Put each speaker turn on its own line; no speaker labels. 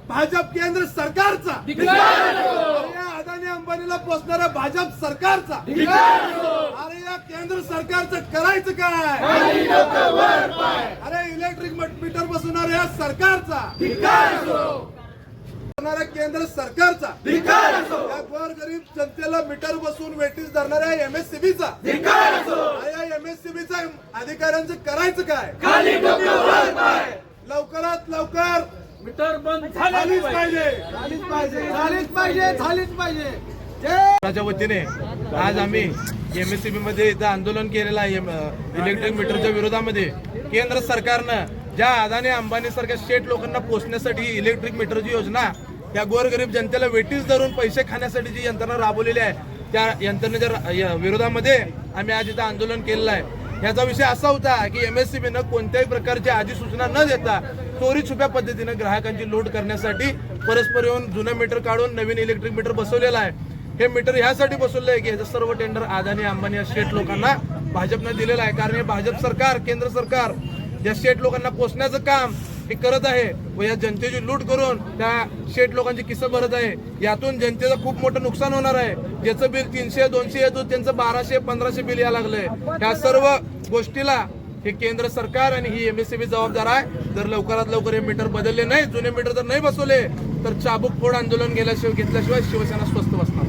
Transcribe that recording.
भाजप केंद्र सरकारचा, अरे या अदानी अंबानीला पोचणाऱ्या भाजप सरकारचा, अरे या केंद्र सरकारचं करायचं काय? अरे इलेक्ट्रिक मीटर बसवणाऱ्या या सरकारचा, केंद्र सरकारचा, या गोरगरीब जनतेला मीटर बसवून वेटीस धरणाऱ्या एमएससीबीचा, या एमएससीबीचा अधिकाऱ्यांचं करायचं काय? लवकरात लवकर
मीटर बंद
झालीच पाहिजे.
च्या वतीने आज आम्ही एमएससीबी मध्ये इथं आंदोलन केलेलं आहे. इलेक्ट्रिक मीटरच्या विरोधामध्ये केंद्र सरकारनं ज्या अदानी अंबानी सारख्या शेठ लोकांना पोचण्यासाठी इलेक्ट्रिक मीटरची योजना या गोरगरीब जनतेला वेटीस धरून पैसे खाण्यासाठी जी यंत्रणा राबवलेली आहे त्या यंत्रणेच्या विरोधामध्ये आम्ही आज इथं आंदोलन केलेलं आहे. याचा विषय असा होता की एमएससीबीनं कोणत्याही प्रकारची अधिसूचना न देता चोरी छुप्या पद्धतीने ग्राहकांची लूट करण्यासाठी परस्पर येऊन जुनं मीटर काढून नवीन इलेक्ट्रिक मीटर बसवलेलं आहे. हे मीटर ह्यासाठी बसवलं आहे की याचं सर्व टेंडर अदानी अंबानी या शेठ लोकांना भाजपनं दिलेलं आहे. कारण हे भाजप सरकार, केंद्र सरकार या शेठ लोकांना पोचण्याचं काम हे करत आहे व या जनतेची लूट करून त्या शेठ लोकांची किस्से भरत आहे. यातून जनतेचं खूप मोठं नुकसान होणार आहे. ज्याचं बिल 300-200 येतो त्यांचं 1200-1500 बिल या लागलंय. या सर्व गोष्टीला हे केंद्र सरकार आणि ही एमएससीबी जबाबदार आहे. जर लवकरात लवकर हे मीटर बदलले नाही, जुने मीटर जर नाही बसवले तर चाबूक फोड आंदोलन घेतल्याशिवाय शिवसेना स्वस्थ बसणार.